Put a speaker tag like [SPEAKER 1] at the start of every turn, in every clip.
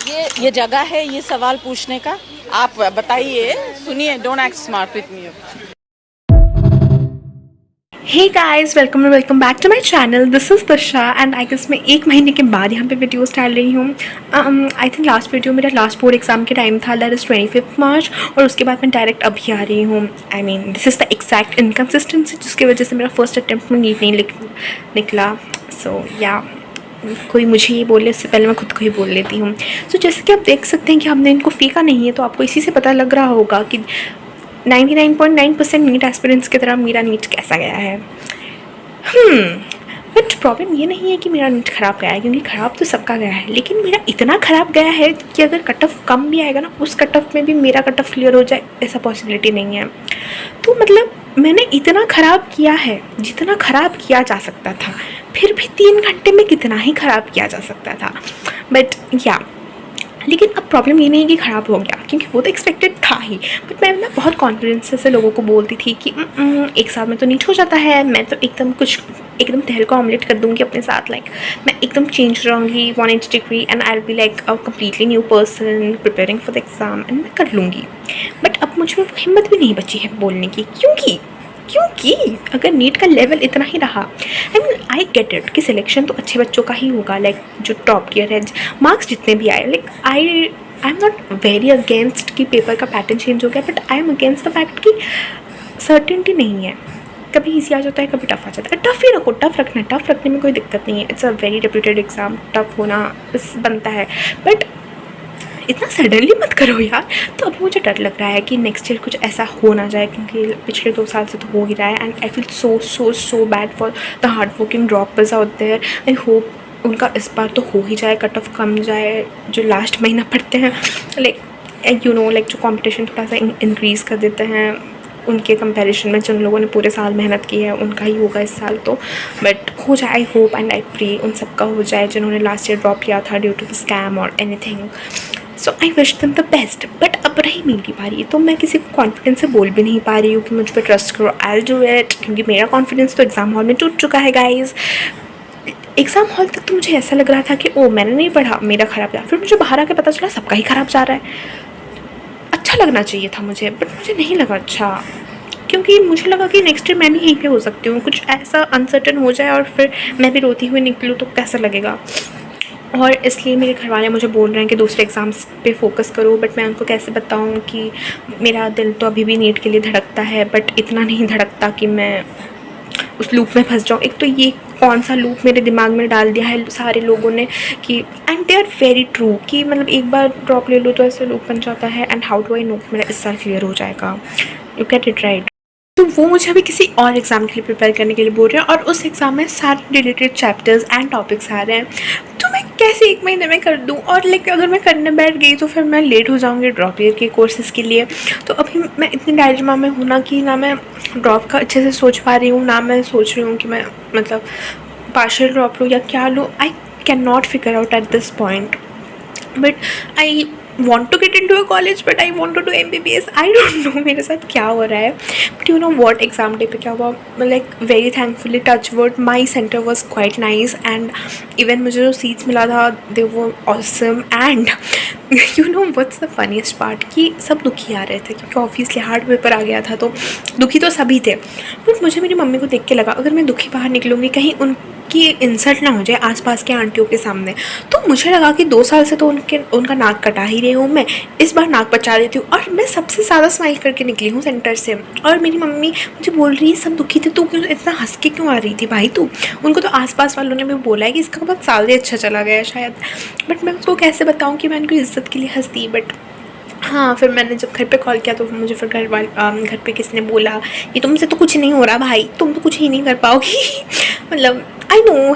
[SPEAKER 1] ये जगह है ये सवाल पूछने का। आप बताइए, सुनिए, don't act smart with me.
[SPEAKER 2] Hey guys, welcome back to my channel. This is Tasha and I guess मैं एक महीने के बाद यहाँ पे वीडियोस डाल रही हूँ। आई थिंक लास्ट वीडियो मेरा लास्ट बोर्ड एग्जाम के टाइम था, दैट इज़ 25 मार्च, और उसके बाद मैं डायरेक्ट अभी आ रही हूँ। I mean this is the exact inconsistency जिसकी वजह से मेरा फर्स्ट अटैम्प्ट में नीट नहीं निकला। सो या कोई मुझे ये बोले इससे पहले मैं खुद को ही बोल लेती हूँ। सो जैसे कि आप देख सकते हैं कि हमने इनको फेंका नहीं है, तो आपको इसी से पता लग रहा होगा कि 99.9% नीट एस्पिरेंट्स की तरह मेरा नीट कैसा गया है। बट प्रॉब्लम ये नहीं है कि मेरा नीट ख़राब गया है, क्योंकि ख़राब तो सबका गया है, लेकिन मेरा इतना ख़राब गया है कि अगर कट ऑफ कम भी आएगा ना, उस कट ऑफ में भी मेरा कट ऑफ क्लियर हो जाए ऐसा पॉसिबिलिटी नहीं है। तो मतलब मैंने इतना ख़राब किया है जितना ख़राब किया जा सकता था, फिर भी 3 घंटे में कितना ही ख़राब किया जा सकता था। बट या लेकिन अब प्रॉब्लम ये नहीं कि ख़राब हो गया, क्योंकि वो तो एक्सपेक्टेड था ही। बट मैं ना बहुत कॉन्फिडेंस से लोगों को बोलती थी कि एक साल में तो नीट हो जाता है, मैं तो एकदम तहल का ऑमलेट कर दूँगी अपने साथ। लाइक मैं एकदम चेंज रहूँगी 180 degree and I will be like a completely new person preparing for the exam, and मैं कर लूँगी। बट अब मुझ में वो हिम्मत भी नहीं बची है बोलने की, क्योंकि अगर नीट का लेवल इतना ही रहा, I mean I get it कि सिलेक्शन तो अच्छे बच्चों का ही होगा, लाइक जो टॉप टियर है, मार्क्स जितने भी आए, like I am not very against कि पेपर का पैटर्न चेंज हो गया, but I am against the fact कि सर्टेनिटी नहीं है। कभी ईजी आ जाता है, कभी टफ आ जाता है। टफ ही रखो, टफ रखना है, टफ रखने में कोई दिक्कत नहीं है। It's a very reputed exam, tough होना बनता है, बट इतना सडनली मत करो यार। तो अभी मुझे डर लग रहा है कि नेक्स्ट ईयर कुछ ऐसा हो ना जाए, क्योंकि पिछले 2 साल से तो हो ही रहा है, and I feel so bad for the hard working droppers out there. I hope उनका इस बार तो हो ही जाए, कट ऑफ कम जाए, जो लास्ट महीना पढ़ते हैं, लाइक यू नो, लाइक जो कंपटीशन थोड़ा सा इंक्रीज़ कर देते हैं उनके कंपैरिजन में, जिन लोगों ने पूरे साल मेहनत की है उनका ही होगा इस साल तो। बट हो जाए, I hope and I pray उन सबका हो जाए जिन्होंने लास्ट ईयर ड्रॉप किया था ड्यू टू द स्कैम और anything. So I wish them the best. But अब रही मेरी बारी, तो मैं किसी को कॉन्फिडेंस से बोल भी नहीं पा रही हूँ कि मुझ पर ट्रस्ट करो, आई विल डू इट, क्योंकि मेरा कॉन्फिडेंस तो एग्ज़ाम हॉल में टूट चुका है गाइज। एग्ज़ाम हॉल तक तो मुझे ऐसा लग रहा था कि ओ मैंने नहीं पढ़ा, मेरा ख़राब गया, फिर मुझे बाहर आके पता चला सबका ही ख़राब जा रहा है। अच्छा लगना चाहिए था मुझे, बट मुझे नहीं लगा अच्छा, क्योंकि मुझे लगा कि नेक्स्ट ईयर मैं भी यहीं पे हो सकती हूँ, कुछ ऐसा अनसर्टन हो जाए और फिर मैं भी रोती हुई निकलूँ तो कैसा लगेगा। और इसलिए मेरे घर वाले मुझे बोल रहे हैं कि दूसरे एग्ज़ाम्स पे फोकस करो, बट मैं उनको कैसे बताऊँ कि मेरा दिल तो अभी भी नीट के लिए धड़कता है, बट इतना नहीं धड़कता कि मैं उस लूप में फंस जाऊँ। एक तो ये कौन सा लूप मेरे दिमाग में डाल दिया है सारे लोगों ने कि, and they are very true, कि मतलब एक बार ड्रॉप ले लो तो ऐसे लूप बन जाता है, and how do I know मेरा इस साल क्लियर हो जाएगा। You get it right. तो वो मुझे अभी किसी और एग्ज़ाम के लिए प्रिपेयर करने के लिए बोल रहे हैं, और उस एग्ज़ाम में सारे रिलेटेड चैप्टर्स एंड टॉपिक्स आ रहे हैं, तो मैं कैसे 1 महीने में कर दूँ। और लाइक अगर मैं करने बैठ गई तो फिर मैं लेट हो जाऊँगी ड्रॉप ईयर के कोर्सेज़ के लिए। तो अभी मैं इतनी डायलेमा में हूँ ना कि ना मैं ड्रॉप का अच्छे से सोच पा रही हूँ, ना मैं सोच रही हूँ कि मैं मतलब पार्शियल ड्रॉप लूँ या क्या लूँ। I can not figure out at this point, but I want to get into a college, but I want to do MBBS. I don't know मेरे साथ क्या हो रहा है, but you know what, exam day पे क्या हुआ, like very thankfully touch wood my centre was quite nice, and even मुझे जो सीट्स मिला था they were awesome. And you know what's the funniest part, कि सब दुखी आ रहे थे क्योंकि ऑब्वियसली हार्ड पेपर आ गया था, तो दुखी तो सभी थे, बट मुझे मेरी मम्मी को देख के लगा अगर मैं दुखी बाहर निकलूँगी कहीं उनकी इंसल्ट ना हो जाए आसपास के आंटियों के सामने। तो मुझे लगा कि 2 साल से तो उनका नाक कटा ही रही हूँ मैं, इस बार नाक बचा देती हूँ, और मैं सबसे ज़्यादा स्माइल करके निकली हूँ सेंटर से। और मेरी मम्मी मुझे बोल रही है सब दुखी थे, तू क्यों इतना हंस के क्यों आ रही थी भाई तू। उनको तो आसपास वालों ने भी बोला है कि इसका बहुत साल ही अच्छा चला गया शायद, बट मैं उसको कैसे बताऊँ कि मैं उनको इज्जत के लिए हंसती। बट हाँ, फिर मैंने जब घर पे कॉल किया तो मुझे फिर घर पे किसने बोला कि तुमसे तो कुछ नहीं हो रहा भाई, तुम तो कुछ ही नहीं कर पाओगी मतलब I know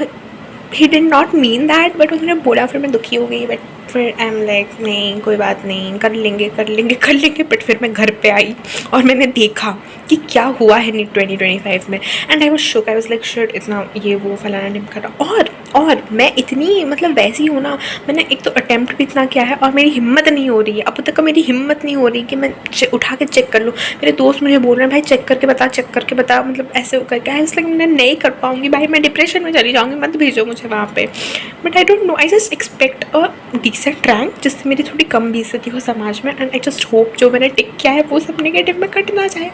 [SPEAKER 2] he did not mean that, but उन्होंने बोला, फिर मैं दुखी हो गई। बट फिर आई एम लाइक नहीं कोई बात नहीं, कर लेंगे। बट फिर मैं घर पे आई और मैंने देखा कि क्या हुआ है नीट 2025 में, and I was shook, I was like shit, इतना ये वो फलाना ढिमकाना। और और मैं इतनी मतलब वैसी हूँ ना, मैंने एक तो अटेम्प्ट भी इतना किया है और मेरी हिम्मत नहीं हो रही है, अब तक मेरी हिम्मत नहीं हो रही कि मैं उठा के चेक कर लूँ। मेरे दोस्त मुझे बोल रहे हैं भाई चेक करके बता, मतलब ऐसे करके है, इसलिए मैं नहीं कर पाऊँगी भाई, मैं डिप्रेशन में चली जाऊँगी, मत भेजो मुझे वहाँ पे। But I don't know, I just expect a decent rank जिससे मेरी थोड़ी कम बेइज्जती हो समाज में, एंड आई जस्ट होप जो मैंने टिक किया है वो सब नेगेटिव में कट ना जाए।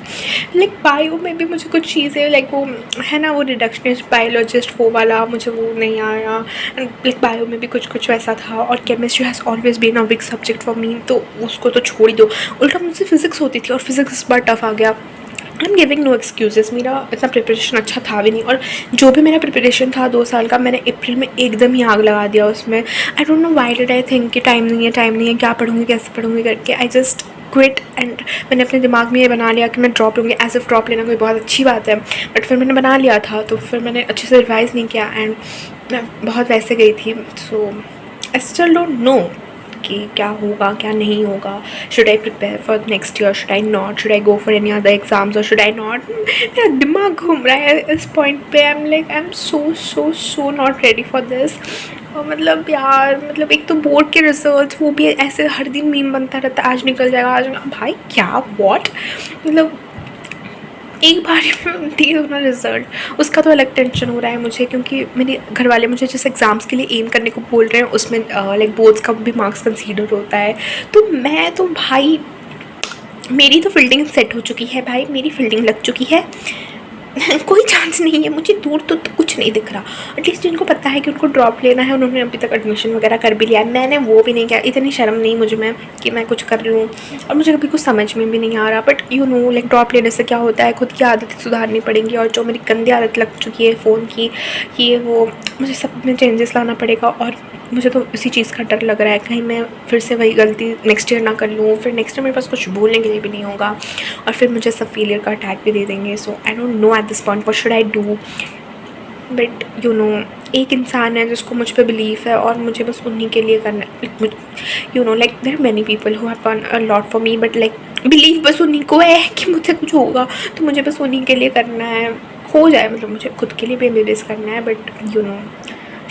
[SPEAKER 2] लाइक बायो में भी मुझे कुछ चीज़ें लाइक वो है ना, वो रिडक्शनिस्ट बायोलॉजिस्ट वो वाला मुझे वो नहीं आया, एंड लाइक बायो में भी कुछ वैसा था, और chemistry has always been a weak subject for me, तो उसको तो छोड़ ही दो। उल्टा मुझसे फिजिक्स होती थी और फिजिक्स इस बार टफ आ गया। I am giving no excuses, मेरा इतना प्रिपरेशन अच्छा था भी नहीं, और जो भी मेरा प्रिपरेशन था 2 साल का, मैंने अप्रैल में एकदम ही आग लगा दिया उसमें। आई don't know why did I think कि टाइम नहीं है, क्या पढ़ूँगी कैसे पढ़ूँगी करके, आई जस्ट क्विट। एंड मैंने अपने दिमाग में ये बना लिया कि मैं ड्रॉप लूँगी, एज इफ ड्रॉप लेना कोई बहुत अच्छी बात है, बट फिर मैंने बना लिया था, तो फिर मैंने अच्छे से रिवाइज़ नहीं किया, एंड मैं बहुत वैसे गई थी। सो आई स्टिल डोंट नो कि क्या होगा क्या नहीं होगा। Should I prepare for next year, should I not, should I go for any other exams और शुड आई नॉट। मेरा दिमाग घूम रहा है इस पॉइंट पे। I am like I am so not ready for this. और मतलब यार, मतलब एक तो बोर्ड के रिजल्ट्स वो भी ऐसे हर दिन मीम बनता रहता है, आज निकल जाएगा आज भाई क्या वॉट, मतलब एक बार दे दो ना रिज़ल्ट, उसका तो अलग टेंशन हो रहा है मुझे, क्योंकि मेरे घर वाले मुझे जिस एग्ज़ाम्स के लिए एम करने को बोल रहे हैं उसमें लाइक बोर्ड्स का भी मार्क्स कंसीडर होता है। तो मैं तो भाई, मेरी तो फील्डिंग सेट हो चुकी है भाई, मेरी फील्डिंग लग चुकी है कोई चांस नहीं है, मुझे दूर तो कुछ नहीं दिख रहा। एटलीस्ट जिनको पता है कि उनको ड्रॉप लेना है उन्होंने अभी तक एडमिशन वगैरह कर भी लिया है, मैंने वो भी नहीं किया। इतनी शर्म नहीं मुझे में कि मैं कुछ कर लूँ, और मुझे कभी कुछ समझ में भी नहीं आ रहा। But you know like drop लेने से क्या होता है, खुद की आदतें सुधारनी पड़ेंगी, और जो मेरी गंदी आदत लग चुकी है फ़ोन की, ये वो मुझे सब में चेंजेस लाना पड़ेगा। और मुझे तो इसी चीज़ का डर लग रहा है कहीं मैं फिर से वही गलती नेक्स्ट ईयर ना कर लूँ, फिर नेक्स्ट ईयर मेरे पास कुछ बोलने के लिए भी नहीं होगा, और फिर मुझे सब फेलियर का अटैक भी दे देंगे। So I don't know at this point what should I do. But you know, एक इंसान है जिसको मुझ पर बिलीव है, और मुझे बस उन्हीं के लिए करना है। You know like there are many people who have done a lot for me, but like believe बस उन्हीं को है कि मुझे कुछ होगा, तो मुझे बस उन्हीं के लिए करना है, हो जाए, मतलब मुझे खुद के लिए भी एमबीबीएस करना है। But you know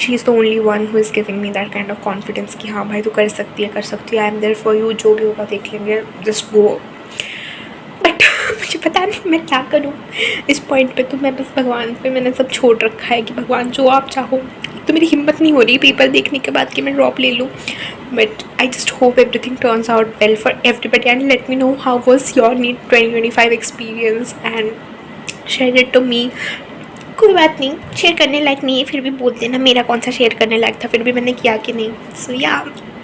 [SPEAKER 2] she is the only one who is giving me that kind of confidence कि हाँ भाई तू कर सकती है, I am there for you, जो भी होगा देख लेंगे, जस्ट गो। बट मुझे पता नहीं मैं क्या करूँ इस पॉइंट पे। तो मैं बस भगवान पे मैंने सब छोड़ रखा है कि भगवान जो आप चाहो। तो मेरी हिम्मत नहीं हो रही पेपर देखने के बाद कि मैं ड्रॉप ले लूँ, but I just hope everything turns out well for everybody, and let me know how was your NEET 2025 experience and share it to me. कोई बात नहीं, शेयर करने लायक नहीं है फिर भी बोल देना, मेरा कौन सा शेयर करने लायक था, फिर भी मैंने किया कि नहीं। सो या,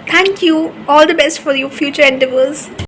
[SPEAKER 2] thank you, all the best for your future endeavours.